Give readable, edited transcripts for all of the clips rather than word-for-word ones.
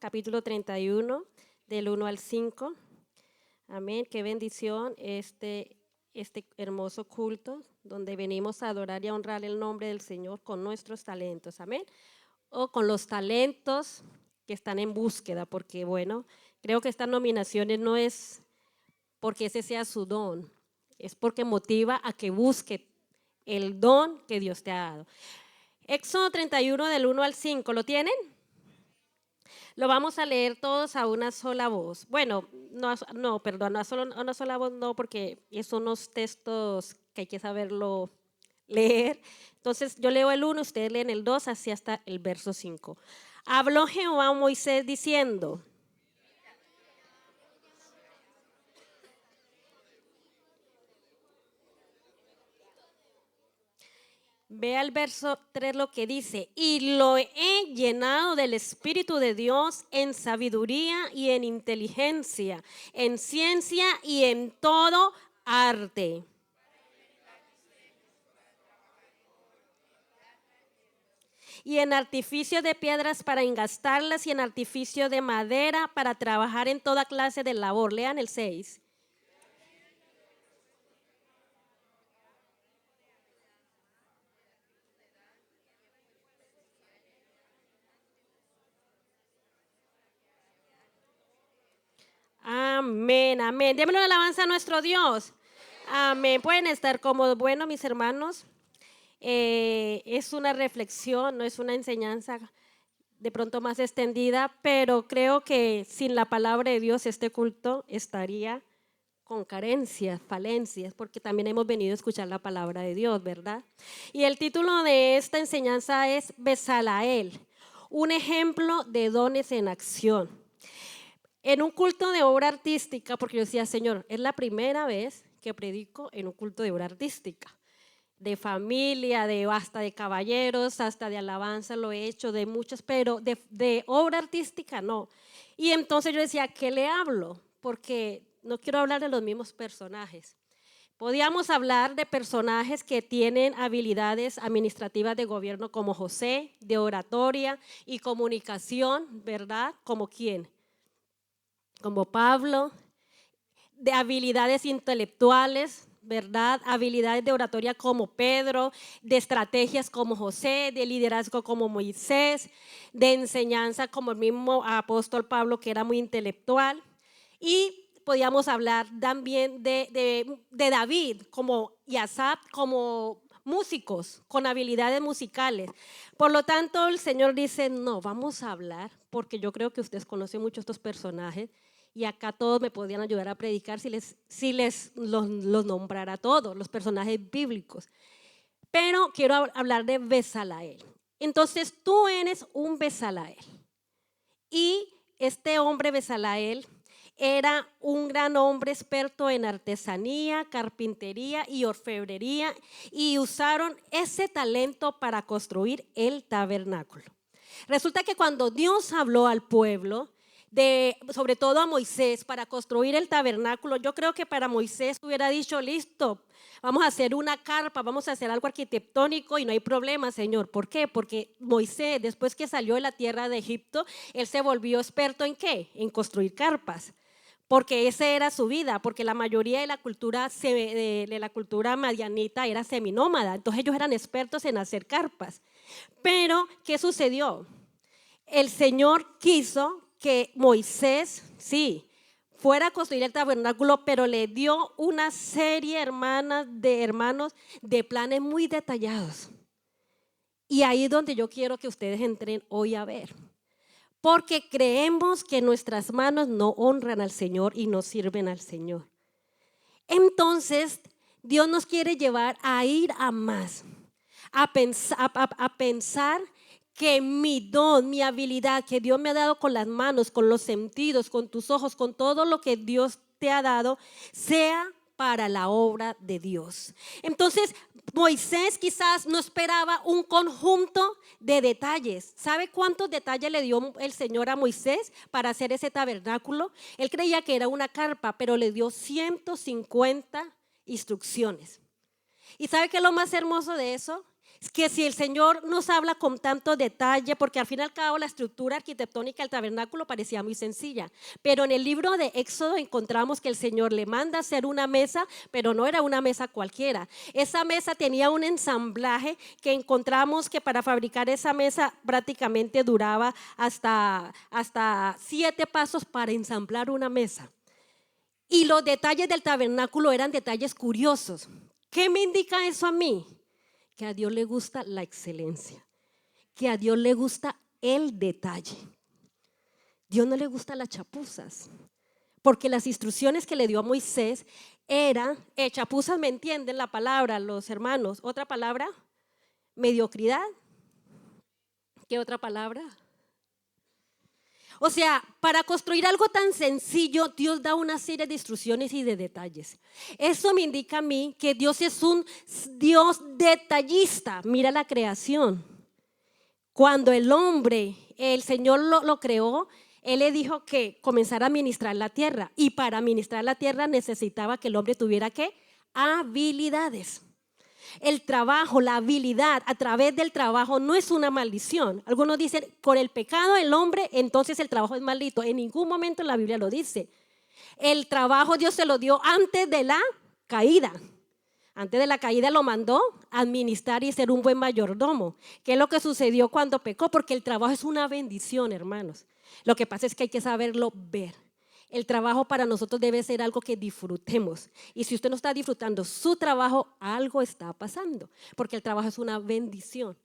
capítulo 31, del 1 al 5. Amén, qué bendición este hermoso culto donde venimos a adorar y a honrar el nombre del Señor con nuestros talentos. Amén. O con los talentos que están en búsqueda, porque bueno, creo que estas nominaciones no es porque ese sea su don, es porque motiva a que busque el don que Dios te ha dado. Éxodo 31 del 1 al 5, ¿lo tienen? Lo vamos a leer todos a una sola voz. Bueno, perdón, a una sola voz no, porque son unos textos que hay que saberlo leer. Entonces yo leo el 1, ustedes leen el 2, así hasta el verso 5. Habló Jehová a Moisés diciendo: Ve al verso 3 lo que dice: y lo he llenado del Espíritu de Dios en sabiduría y en inteligencia, en ciencia y en todo arte. Y en artificio de piedras para engastarlas y en artificio de madera para trabajar en toda clase de labor. Lean el 6. Amén, amén. Démosle una alabanza a nuestro Dios. Amén. Pueden estar cómodos. Bueno, mis hermanos, es una reflexión, no es una enseñanza de pronto más extendida, pero creo que sin la palabra de Dios este culto estaría con carencias, falencias, porque también hemos venido a escuchar la palabra de Dios, ¿verdad? Y el título de esta enseñanza es Bezaleel, un ejemplo de dones en acción. En un culto de obra artística, porque yo decía, Señor, es la primera vez que predico en un culto de obra artística, de familia, hasta de caballeros, hasta de alabanza lo he hecho, de muchas, pero de obra artística no. Y entonces yo decía, ¿qué le hablo? Porque no quiero hablar de los mismos personajes. Podíamos hablar de personajes que tienen habilidades administrativas de gobierno como José, de oratoria y comunicación, ¿verdad? ¿Como quién? Como Pablo, de habilidades intelectuales, ¿verdad? Habilidades de oratoria como Pedro, de estrategias como José, de liderazgo como Moisés, de enseñanza como el mismo apóstol Pablo, que era muy intelectual. Y podíamos hablar también de David como y Asaf como músicos con habilidades musicales. Por lo tanto, el Señor dice, no, vamos a hablar, porque yo creo que ustedes conocen mucho estos personajes, y acá todos me podrían ayudar a predicar si los nombrara todos, los personajes bíblicos. Pero quiero hablar de Bezaleel. Entonces tú eres un Bezaleel. Y este hombre Bezaleel era un gran hombre experto en artesanía, carpintería y orfebrería, y usaron ese talento para construir el tabernáculo. Resulta que cuando Dios habló al pueblo, sobre todo a Moisés, para construir el tabernáculo, yo creo que para Moisés hubiera dicho, listo, vamos a hacer una carpa, vamos a hacer algo arquitectónico y no hay problema, Señor. ¿Por qué? Porque Moisés, después que salió de la tierra de Egipto, él se volvió experto ¿en qué? En construir carpas. Porque esa era su vida, porque la mayoría de la cultura madianita era seminómada, entonces ellos eran expertos en hacer carpas. Pero, ¿qué sucedió? El Señor quiso que Moisés, sí, fuera a construir el tabernáculo, pero le dio una serie, hermanos, de planes muy detallados. Y ahí es donde yo quiero que ustedes entren hoy a ver. Porque creemos que nuestras manos no honran al Señor y no sirven al Señor. Entonces, Dios nos quiere llevar a ir a más, a pensar que mi don, mi habilidad que Dios me ha dado con las manos, con los sentidos, con tus ojos, con todo lo que Dios te ha dado, sea para la obra de Dios. Entonces, Moisés quizás no esperaba un conjunto de detalles. ¿Sabe cuántos detalles le dio el Señor a Moisés para hacer ese tabernáculo? Él creía que era una carpa, pero le dio 150 instrucciones. ¿Y sabe qué es lo más hermoso de eso? que si el Señor nos habla con tanto detalle, porque al fin y al cabo la estructura arquitectónica del tabernáculo parecía muy sencilla, pero en el libro de Éxodo encontramos que el Señor le manda hacer una mesa, pero no era una mesa cualquiera. Esa mesa tenía un ensamblaje que encontramos que para fabricar esa mesa prácticamente duraba hasta 7 pasos para ensamblar una mesa. Y los detalles del tabernáculo eran detalles curiosos. ¿Qué me indica eso a mí? Que a Dios le gusta la excelencia, que a Dios le gusta el detalle. Dios no le gusta las chapuzas, porque las instrucciones que le dio a Moisés eran, chapuzas, ¿me entienden la palabra los hermanos? ¿Otra palabra? Mediocridad. ¿Qué otra palabra? O sea, para construir algo tan sencillo, Dios da una serie de instrucciones y de detalles. Eso me indica a mí que Dios es un Dios detallista. Mira la creación. Cuando el hombre, el Señor lo creó, Él le dijo que comenzara a administrar la tierra. Y para administrar la tierra necesitaba que el hombre tuviera, ¿qué? Habilidades. El trabajo, la habilidad a través del trabajo no es una maldición. Algunos dicen, con el pecado del hombre, entonces el trabajo es maldito. En ningún momento en la Biblia lo dice. El trabajo Dios se lo dio antes de la caída. Antes de la caída lo mandó a administrar y ser un buen mayordomo. ¿Qué es lo que sucedió cuando pecó? Porque el trabajo es una bendición, hermanos. Lo que pasa es que hay que saberlo ver. El trabajo para nosotros debe ser algo que disfrutemos. Y si usted no está disfrutando su trabajo, algo está pasando, porque el trabajo es una bendición.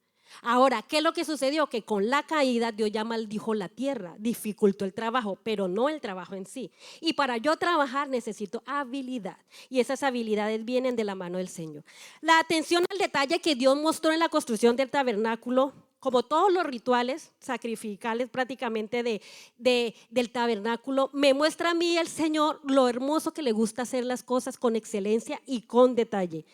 Ahora, ¿qué es lo que sucedió? Que con la caída Dios ya maldijo la tierra, dificultó el trabajo, pero no el trabajo en sí. Y para yo trabajar necesito habilidad, y esas habilidades vienen de la mano del Señor. La atención al detalle que Dios mostró en la construcción del tabernáculo, como todos los rituales sacrificales prácticamente del tabernáculo, me muestra a mí el Señor lo hermoso que le gusta hacer las cosas con excelencia y con detalle.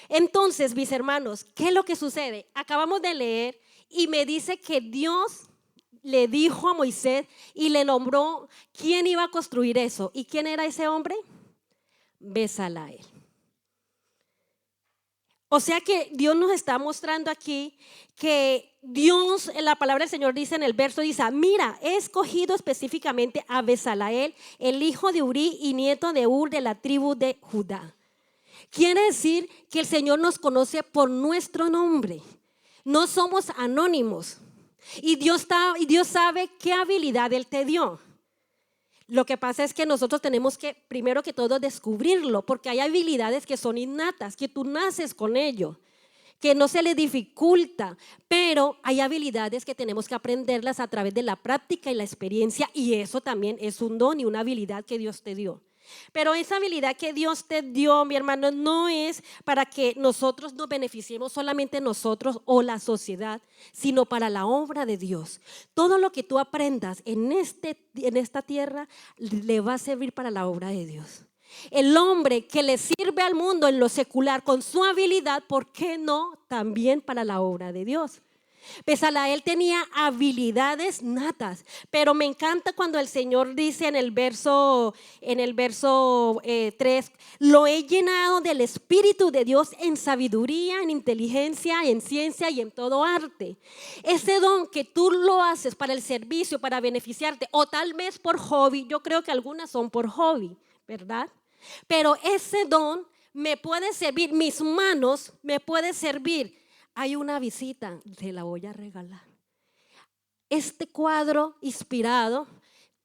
Entonces, mis hermanos, ¿qué es lo que sucede? Acabamos de leer y me dice que Dios le dijo a Moisés y le nombró quién iba a construir eso. ¿Y quién era ese hombre? Bezaleel. O sea que Dios nos está mostrando aquí que Dios, en la palabra del Señor dice en el verso, dice, mira, he escogido específicamente a Bezaleel, el hijo de Uri y nieto de Ur de la tribu de Judá. Quiere decir que el Señor nos conoce por nuestro nombre. No somos anónimos. Y Dios sabe qué habilidad Él te dio. Lo que pasa es que nosotros tenemos que, primero que todo, descubrirlo, porque hay habilidades que son innatas, que tú naces con ello, que no se le dificulta, pero hay habilidades que tenemos que aprenderlas a través de la práctica y la experiencia, y eso también es un don y una habilidad que Dios te dio. Pero esa habilidad que Dios te dio, mi hermano, no es para que nosotros nos beneficiemos solamente nosotros o la sociedad, sino para la obra de Dios. Todo lo que tú aprendas en esta tierra le va a servir para la obra de Dios. El hombre que le sirve al mundo en lo secular con su habilidad, ¿por qué no también para la obra de Dios? Bezaleel tenía habilidades natas, pero me encanta cuando el Señor dice en el verso 3, lo he llenado del Espíritu de Dios en sabiduría, en inteligencia, en ciencia y en todo arte. Ese don que tú lo haces para el servicio, para beneficiarte, o tal vez por hobby, yo creo que algunas son por hobby, ¿verdad? Pero ese don me puede servir, mis manos me puede servir. Hay una visita, te la voy a regalar. Este cuadro inspirado,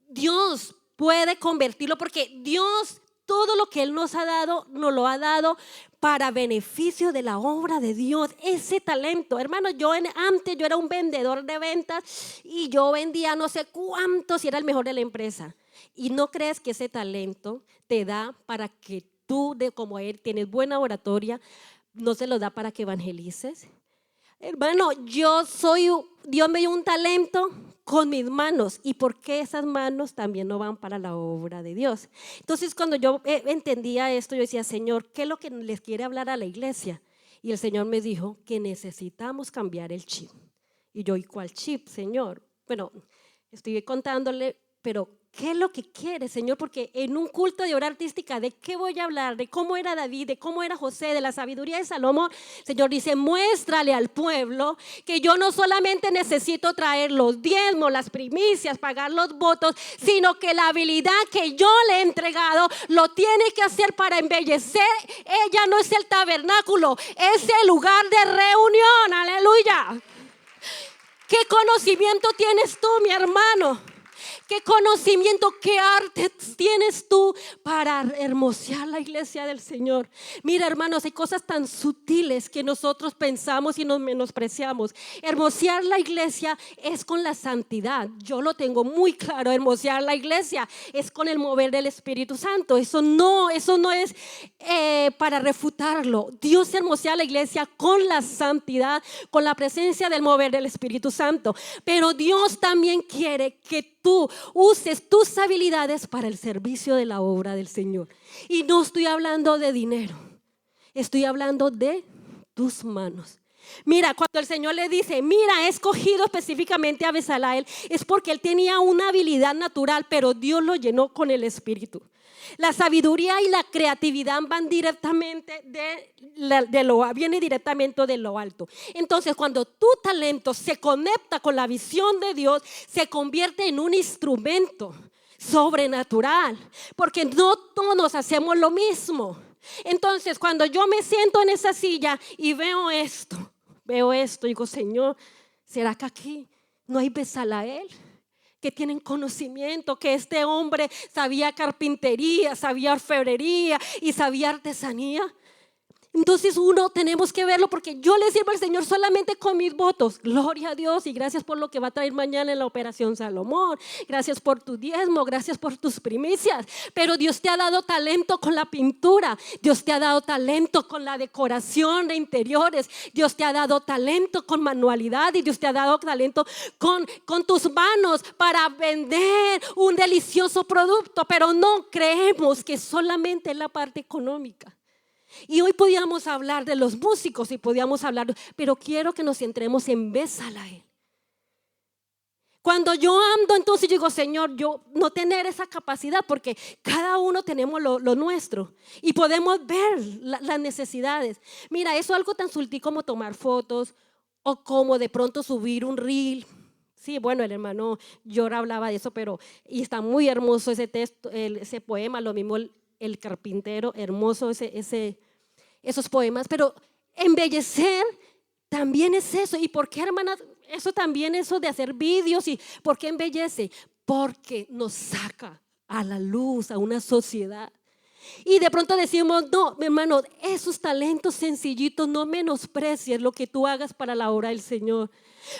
Dios puede convertirlo porque Dios, todo lo que Él nos ha dado, nos lo ha dado para beneficio de la obra de Dios. Ese talento, hermano, antes yo era un vendedor de ventas y yo vendía no sé cuántos y era el mejor de la empresa. ¿Y no crees que ese talento te da para que tú, como Él, tienes buena oratoria, no se lo da para que evangelices? Hermano, Dios me dio un talento con mis manos. ¿Y por qué esas manos también no van para la obra de Dios? Entonces, cuando yo entendía esto, yo decía, Señor, ¿qué es lo que les quiere hablar a la iglesia? Y el Señor me dijo que necesitamos cambiar el chip. Y yo, ¿y cuál chip, Señor? Bueno, estoy contándole, pero ¿qué es lo que quieres, Señor? Porque en un culto de hora artística, ¿de qué voy a hablar? De cómo era David, de cómo era José, de la sabiduría de Salomón. Señor dice, muéstrale al pueblo que yo no solamente necesito traer los diezmos, las primicias, pagar los votos, sino que la habilidad que yo le he entregado lo tiene que hacer para embellecer. Ella no es el tabernáculo, es el lugar de reunión. Aleluya. ¿Qué conocimiento tienes tú, mi hermano? ¿Qué conocimiento, qué arte tienes tú para hermosear la iglesia del Señor? Mira, hermanos, hay cosas tan sutiles que nosotros pensamos y nos menospreciamos. Hermosear la iglesia es con la santidad. Yo lo tengo muy claro. Hermosear la iglesia es con el mover del Espíritu Santo. Eso no es para refutarlo. Dios hermosea la iglesia con la santidad, con la presencia del mover del Espíritu Santo. Pero Dios también quiere que tú uses tus habilidades para el servicio de la obra del Señor. Y no estoy hablando de dinero, estoy hablando de tus manos. Mira, cuando el Señor le dice, mira, he escogido específicamente a Bezaleel, es porque él tenía una habilidad natural, pero Dios lo llenó con el Espíritu. La sabiduría y la creatividad van directamente viene directamente de lo alto. Entonces, cuando tu talento se conecta con la visión de Dios, se convierte en un instrumento sobrenatural, porque no todos hacemos lo mismo. Entonces, cuando yo me siento en esa silla y veo esto, digo, Señor, ¿será que aquí no hay Bezaleel? Que tienen conocimiento, que este hombre sabía carpintería, sabía orfebrería y sabía artesanía. Entonces tenemos que verlo, porque yo le sirvo al Señor solamente con mis votos. Gloria a Dios, y gracias por lo que va a traer mañana en la Operación Salomón. Gracias por tu diezmo, gracias por tus primicias. Pero Dios te ha dado talento con la pintura. Dios te ha dado talento con la decoración de interiores. Dios te ha dado talento con manualidad, y Dios te ha dado talento con tus manos para vender un delicioso producto. Pero no creemos que solamente es la parte económica. Y hoy podíamos hablar de los músicos y podíamos hablar, pero quiero que nos centremos en Bezaleel. Cuando yo ando, entonces digo, Señor, yo no tener esa capacidad, porque cada uno tenemos lo nuestro y podemos ver las necesidades. Mira, eso es algo tan sutil como tomar fotos o como de pronto subir un reel. Sí, bueno, el hermano Yora hablaba de eso, y está muy hermoso ese texto, ese poema, lo mismo el carpintero, hermoso esos poemas. Pero embellecer también es eso. ¿Y por qué, hermanas? Eso también, eso de hacer vídeos. ¿Y por qué embellece? Porque nos saca a la luz, a una sociedad. Y de pronto decimos, no, mi hermano, esos talentos sencillitos, no menosprecies lo que tú hagas para la obra del Señor.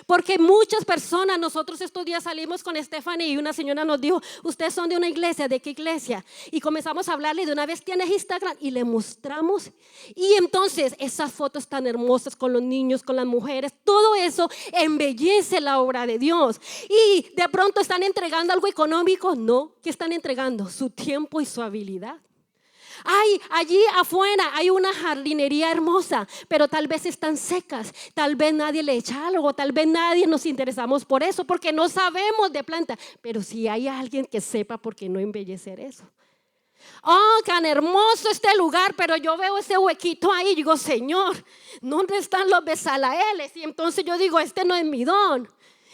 Porque muchas personas, nosotros estos días salimos con Stephanie y una señora nos dijo, ustedes son de una iglesia, ¿de qué iglesia? Y comenzamos a hablarle, y de una vez, ¿tienes Instagram? Y le mostramos, y entonces esas fotos tan hermosas con los niños, con las mujeres, todo eso embellece la obra de Dios. Y de pronto están entregando algo económico. No, ¿qué están entregando? Su tiempo y su habilidad. Ay, allí afuera hay una jardinería hermosa, pero tal vez están secas, tal vez nadie le echa algo, tal vez nadie nos interesamos por eso, porque no sabemos de planta. Pero si hay alguien que sepa, ¿por qué no embellecer eso? Oh, tan hermoso este lugar, pero yo veo ese huequito ahí y digo, Señor, ¿dónde están los Bezaleeles? Y entonces yo digo, este no es mi don.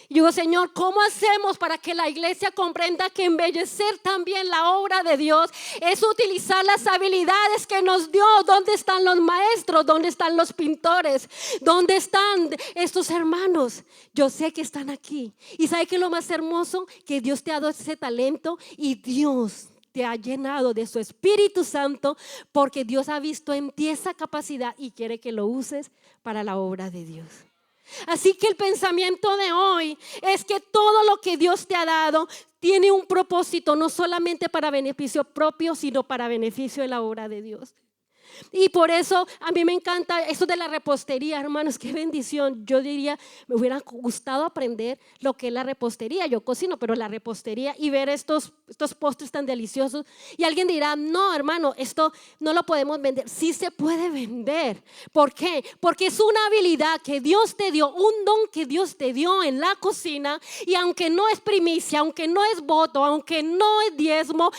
Y digo, Señor, ¿cómo hacemos para que la iglesia comprenda que embellecer también la obra de Dios es utilizar las habilidades que nos dio? ¿Dónde están los maestros? ¿Dónde están los pintores? ¿Dónde están estos hermanos? Yo sé que están aquí. ¿Y sabe qué es lo más hermoso? Que Dios te ha dado ese talento, y Dios te ha llenado de su Espíritu Santo, porque Dios ha visto en ti esa capacidad y quiere que lo uses para la obra de Dios. Así que el pensamiento de hoy es que todo lo que Dios te ha dado tiene un propósito, no solamente para beneficio propio, sino para beneficio de la obra de Dios. Y por eso a mí me encanta eso de la repostería, hermanos, qué bendición. Yo diría, me hubiera gustado aprender lo que es la repostería. Yo cocino, pero la repostería y ver estos postres tan deliciosos. Y alguien dirá, no, hermano, esto no lo podemos vender. Sí se puede vender. ¿Por qué? Porque es una habilidad que Dios te dio, un don que Dios te dio en la cocina. Y aunque no es primicia, aunque no es voto, aunque no es diezmo,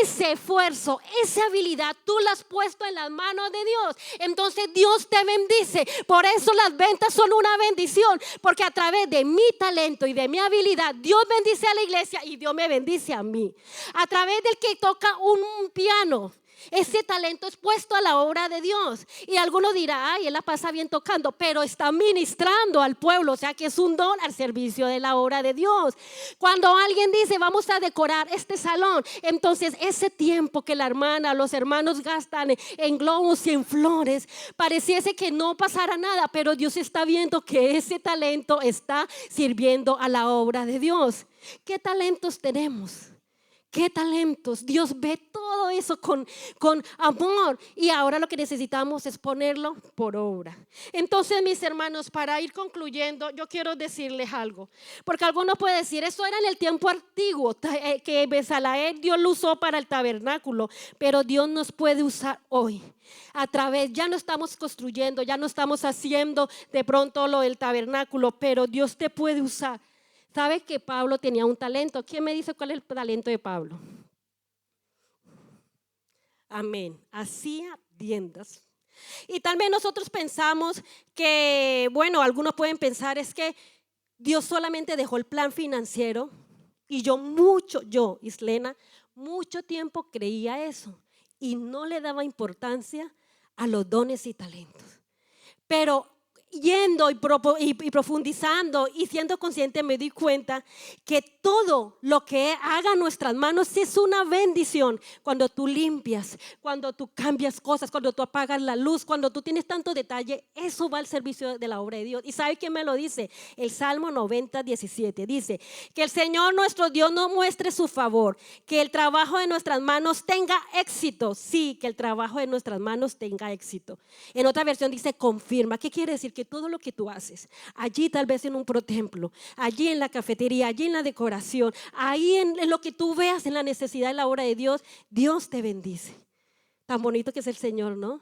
ese esfuerzo, esa habilidad, tú la has puesto en las manos de Dios. Entonces Dios te bendice. Por eso las ventas son una bendición, porque a través de mi talento y de mi habilidad, Dios bendice a la iglesia y Dios me bendice a mí. A través del que toca un piano, ese talento es puesto a la obra de Dios. Y alguno dirá, ay, él la pasa bien tocando, pero está ministrando al pueblo, o sea que es un don al servicio de la obra de Dios. Cuando alguien dice, vamos a decorar este salón, entonces ese tiempo que la hermana, los hermanos gastan en globos y en flores, pareciese que no pasara nada, pero Dios está viendo que ese talento está sirviendo a la obra de Dios. ¿Qué talentos tenemos? ¿Qué talentos? Dios ve todo eso con amor, y ahora lo que necesitamos es ponerlo por obra. Entonces, mis hermanos, para ir concluyendo, yo quiero decirles algo, porque algunos pueden decir, eso era en el tiempo antiguo, que Bezaleel Dios lo usó para el tabernáculo, pero Dios nos puede usar hoy. A través, ya no estamos construyendo, ya no estamos haciendo de pronto lo del tabernáculo, pero Dios te puede usar. ¿Sabe que Pablo tenía un talento? ¿Quién me dice cuál es el talento de Pablo? Amén. Hacía tiendas. Y tal vez nosotros pensamos que, bueno, algunos pueden pensar es que Dios solamente dejó el plan financiero. Y yo, Islena, mucho tiempo creía eso y no le daba importancia a los dones y talentos. Pero yendo y profundizando y siendo consciente, me di cuenta que todo lo que haga nuestras manos es una bendición. Cuando tú limpias, cuando tú cambias cosas, cuando tú apagas la luz, cuando tú tienes tanto detalle, eso va al servicio de la obra de Dios. ¿Y sabe quién me lo dice? El Salmo 90:17 dice que el Señor nuestro Dios nos muestre su favor, que el trabajo de nuestras manos tenga éxito. Sí, que el trabajo de nuestras manos tenga éxito. En otra versión dice confirma. ¿Qué quiere decir? Que todo lo que tú haces, allí tal vez en un protemplo, allí en la cafetería, allí en la decoración, ahí en lo que tú veas, en la necesidad de la obra de Dios, Dios te bendice. Tan bonito que es el Señor, ¿no?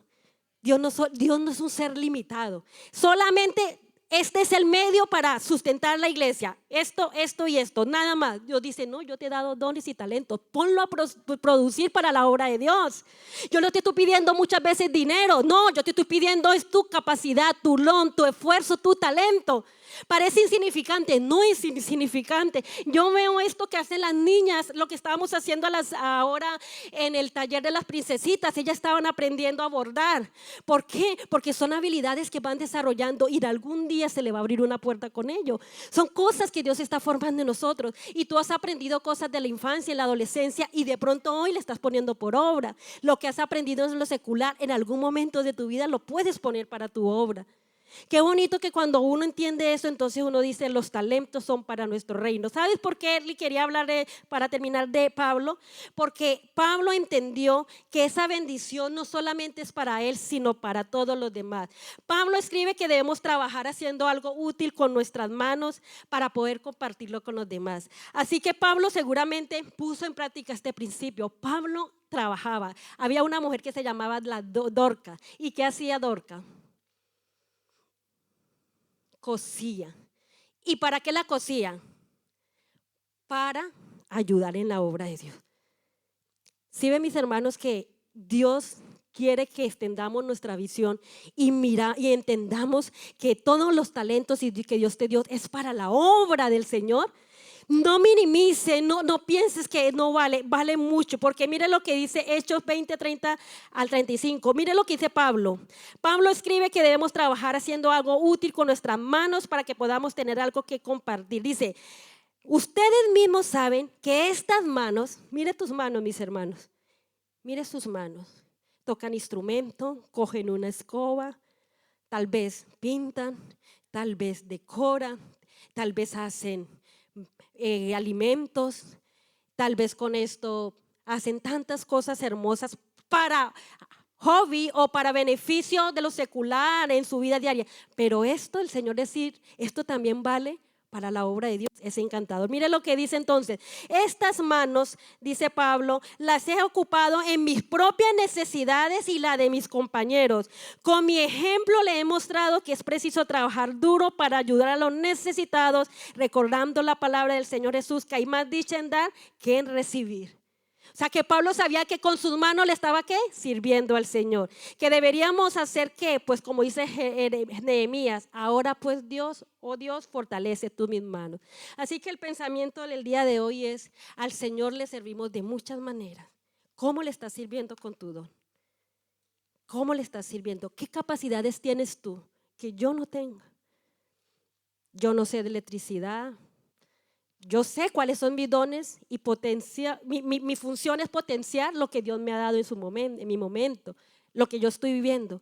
Dios no es un ser limitado. Solamente este es el medio para sustentar la iglesia. Esto y esto, nada más. Dios dice, no, yo te he dado dones y talentos. Ponlo a producir para la obra de Dios. Yo no te estoy pidiendo muchas veces dinero. No, yo te estoy pidiendo es tu capacidad, tu don, tu esfuerzo, tu talento. Parece insignificante, no es insignificante. Yo veo esto que hacen las niñas, lo que estábamos haciendo ahora en el taller de las princesitas. Ellas estaban aprendiendo a bordar. ¿Por qué? Porque son habilidades que van desarrollando y de algún día se le va a abrir una puerta con ello. Son cosas que Dios está formando en nosotros, y tú has aprendido cosas de la infancia, en la adolescencia, y de pronto hoy le estás poniendo por obra. Lo que has aprendido en lo secular, en algún momento de tu vida lo puedes poner para tu obra. Qué bonito que cuando uno entiende eso, entonces uno dice los talentos son para nuestro reino. ¿Sabes por qué le quería hablar para terminar de Pablo? Porque Pablo entendió que esa bendición no solamente es para él, sino para todos los demás. Pablo escribe que debemos trabajar haciendo algo útil con nuestras manos para poder compartirlo con los demás. Así que Pablo seguramente puso en práctica este principio. Pablo trabajaba. Había una mujer que se llamaba Dorca. ¿Y qué hacía Dorca? Cosía. ¿Y para qué la cosía? Para ayudar en la obra de Dios. ¿Sí ven, mis hermanos, que Dios quiere que extendamos nuestra visión y entendamos que todos los talentos que Dios te dio es para la obra del Señor? No minimice, no pienses que no vale mucho, porque mire lo que dice Hechos 20:30 al 35. Mire lo que dice Pablo. Pablo escribe que debemos trabajar haciendo algo útil con nuestras manos para que podamos tener algo que compartir. Dice, ustedes mismos saben que estas manos, mire tus manos, mis hermanos, mire sus manos, tocan instrumento, cogen una escoba, tal vez pintan, tal vez decoran, tal vez hacen alimentos, tal vez con esto hacen tantas cosas hermosas para hobby o para beneficio de lo secular en su vida diaria. Pero esto, el Señor decir, esto también vale para la obra de Dios. Es encantador. Mire lo que dice entonces. Estas manos, dice Pablo, las he ocupado en mis propias necesidades y la de mis compañeros. Con mi ejemplo le he mostrado que es preciso trabajar duro para ayudar a los necesitados, recordando la palabra del Señor Jesús, que hay más dicha en dar que en recibir. O sea, que Pablo sabía que con sus manos le estaba, ¿qué? Sirviendo al Señor. Que deberíamos hacer, ¿qué? Pues como dice Nehemías, ahora pues Dios, oh Dios, fortalece tú mis manos. Así que el pensamiento del día de hoy es, al Señor le servimos de muchas maneras. ¿Cómo le estás sirviendo con tu don? ¿Cómo le estás sirviendo? ¿Qué capacidades tienes tú que yo no tengo? Yo no sé de electricidad. Yo sé cuáles son mis dones y mi función es potenciar lo que Dios me ha dado en mi momento, lo que yo estoy viviendo.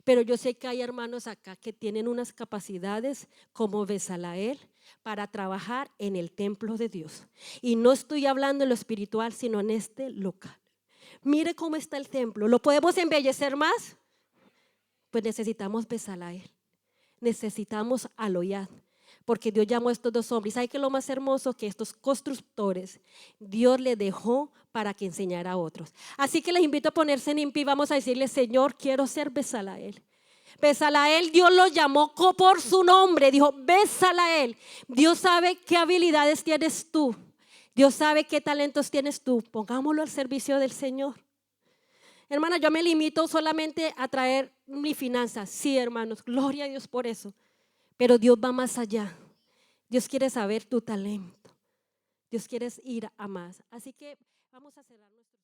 Pero yo sé que hay hermanos acá que tienen unas capacidades como Bezalael para trabajar en el templo de Dios. Y no estoy hablando en lo espiritual, sino en este local. Mire cómo está el templo. ¿Lo podemos embellecer más? Pues necesitamos Bezalael. Necesitamos Aloyad. Porque Dios llamó a estos dos hombres. ¿Sabe qué es lo más hermoso? Que estos constructores Dios les dejó para que enseñara a otros. Así que les invito a ponerse en pie. Vamos a decirle, Señor, quiero ser Bezalael. Bezalael, Dios lo llamó por su nombre. Dijo, Bezalael. Dios sabe qué habilidades tienes tú. Dios sabe qué talentos tienes tú. Pongámoslo al servicio del Señor. Hermana, yo me limito solamente a traer mi finanza. Sí, hermanos, gloria a Dios por eso. Pero Dios va más allá. Dios quiere saber tu talento. Dios quiere ir a más. Así que vamos a cerrar nuestro